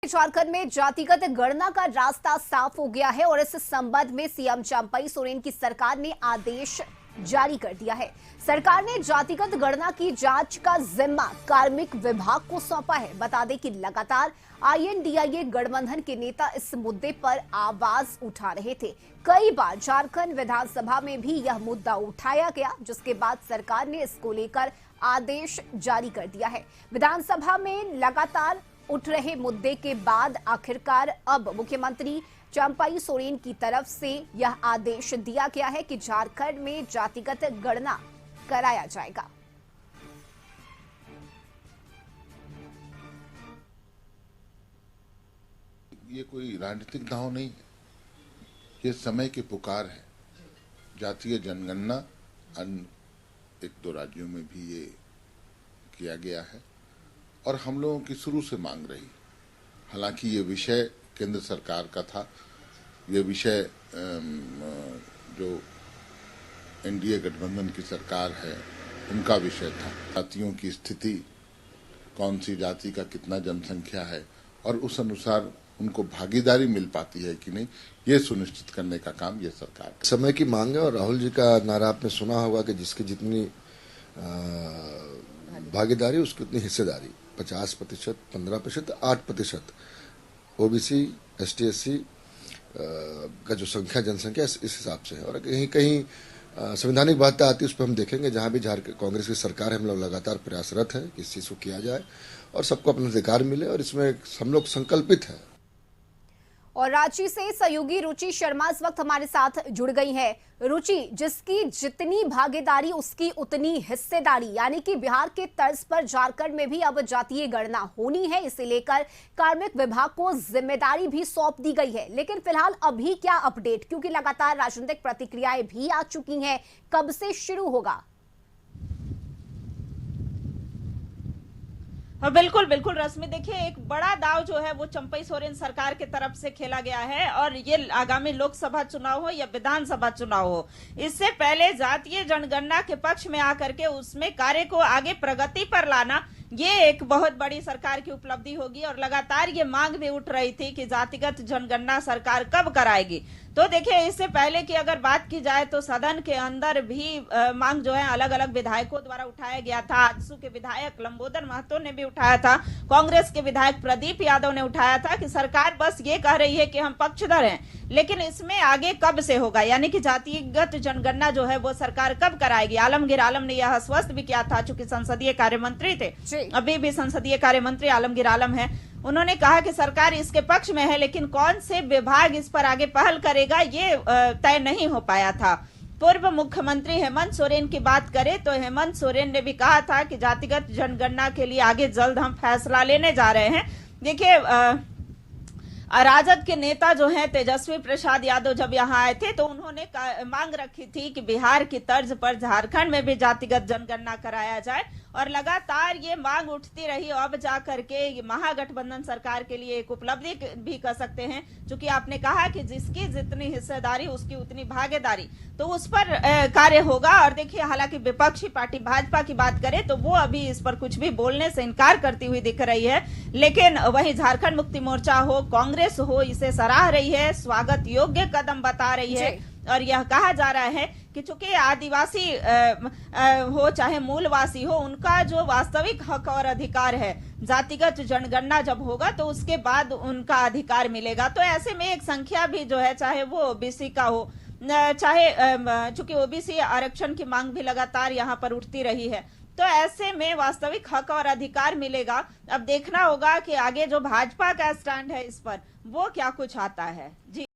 झारखंड में जातिगत गणना का रास्ता साफ हो गया है और इस संबंध में सीएम चंपई सोरेन की सरकार ने आदेश जारी कर दिया है। सरकार ने जातिगत गणना की जांच का जिम्मा कार्मिक विभाग को सौंपा है। बता दें कि लगातार आईएनडीआईए गठबंधन के नेता इस मुद्दे पर आवाज उठा रहे थे। कई बार झारखंड विधानसभा में भी यह मुद्दा उठाया गया, जिसके बाद सरकार ने इसको लेकर आदेश जारी कर दिया है। विधानसभा में लगातार उठ रहे मुद्दे के बाद आखिरकार अब मुख्यमंत्री चंपई सोरेन की तरफ से यह आदेश दिया गया है कि झारखंड में जातिगत गणना कराया जाएगा। ये कोई राजनीतिक दांव नहीं है, ये समय की पुकार है। जातीय जनगणना अन्य एक दो राज्यों में भी ये किया गया है और हम लोगों की शुरू से मांग रही। हालांकि ये विषय केंद्र सरकार का था, ये विषय जो एनडीए गठबंधन की सरकार है उनका विषय था। जातियों की स्थिति, कौन सी जाति का कितना जनसंख्या है और उस अनुसार उनको भागीदारी मिल पाती है कि नहीं, ये सुनिश्चित करने का काम ये सरकार। समय की मांग है और राहुल जी का नारा आपने सुना होगा कि जिसकी जितनी भागीदारी उसकी उतनी हिस्सेदारी। 50%, 15%, 8% ओबीसी, एसटी, एससी का जो संख्या जनसंख्या इस हिसाब से है। और कहीं कहीं संवैधानिक बातें आती है, उस पर हम देखेंगे। जहां भी झारखंड कांग्रेस की सरकार है, हम लोग लगातार प्रयासरत है कि इस चीज को किया जाए और सबको अपना अधिकार मिले और इसमें हम लोग संकल्पित है। और रांची से सहयोगी रुचि शर्मा इस वक्त हमारे साथ जुड़ गई है। रुचि, जिसकी जितनी भागीदारी उसकी उतनी हिस्सेदारी, यानी कि बिहार के तर्ज पर झारखंड में भी अब जातीय गणना होनी है। इसे लेकर कार्मिक विभाग को जिम्मेदारी भी सौंप दी गई है। लेकिन फिलहाल अभी क्या अपडेट, क्योंकि लगातार राजनीतिक प्रतिक्रियाएं भी आ चुकी हैं, कब से शुरू होगा? बिल्कुल बिल्कुल रश्मि, देखिए एक बड़ा दाव जो है वो चंपई सोरेन सरकार के तरफ से खेला गया है और ये आगामी लोकसभा चुनाव हो या विधानसभा चुनाव हो, इससे पहले जातीय जनगणना के पक्ष में आकर के उसमें कार्य को आगे प्रगति पर लाना, ये एक बहुत बड़ी सरकार की उपलब्धि होगी। और लगातार ये मांग भी उठ रही थी कि जातिगत जनगणना सरकार कब कराएगी। तो देखिए, इससे पहले की अगर बात की जाए तो सदन के अंदर भी मांग जो है अलग अलग विधायकों द्वारा उठाया गया था। आजसू के विधायक लंबोदर महतो ने भी उठाया था, कांग्रेस के विधायक प्रदीप यादव ने उठाया था कि सरकार बस ये कह रही है कि हम पक्षधर हैं, लेकिन इसमें आगे कब से होगा, यानी कि जातिगत जनगणना जो है वो सरकार कब कराएगी। आलमगीर आलम ने यह आश्वस्त भी किया था, चूंकि संसदीय कार्य मंत्री थे, अभी भी संसदीय कार्य मंत्री आलमगीर आलम है। उन्होंने कहा कि सरकार इसके पक्ष में है, लेकिन कौन से विभाग इस पर आगे पहल करेगा ये तय नहीं हो पाया था। पूर्व मुख्यमंत्री हेमंत सोरेन की बात करें तो हेमंत सोरेन ने भी कहा था कि जातिगत जनगणना के लिए आगे जल्द हम फैसला लेने जा रहे हैं। देखिए, राजद के नेता जो हैं तेजस्वी प्रसाद यादव जब यहाँ आए थे तो उन्होंने मांग रखी थी कि बिहार की तर्ज पर झारखंड में भी जातिगत जनगणना कराया जाए और लगातार ये मांग उठती रही। अब जाकर के महागठबंधन सरकार के लिए एक उपलब्धि भी कह सकते हैं, क्योंकि आपने कहा कि जिसकी जितनी हिस्सेदारी उसकी उतनी भागीदारी, तो उस पर कार्य होगा। और देखिए, हालांकि विपक्षी पार्टी भाजपा की बात करें तो वो अभी इस पर कुछ भी बोलने से इनकार करती हुई दिख रही है, लेकिन वहीं झारखंड मुक्ति मोर्चा हो, कांग्रेस हो, इसे सराह रही है, स्वागत योग्य कदम बता रही है। और यह कहा जा रहा है कि चूंकि आदिवासी हो चाहे मूलवासी हो, उनका जो वास्तविक हक और अधिकार है, जातिगत जनगणना जब होगा तो उसके बाद उनका अधिकार मिलेगा। तो ऐसे में एक संख्या भी जो है, चाहे वो ओबीसी का हो, चाहे चूंकि ओबीसी आरक्षण की मांग भी लगातार यहाँ पर उठती रही है, तो ऐसे में वास्तविक हक और अधिकार मिलेगा। अब देखना होगा कि आगे जो भाजपा का स्टैंड है इस पर वो क्या कुछ आता है। जी।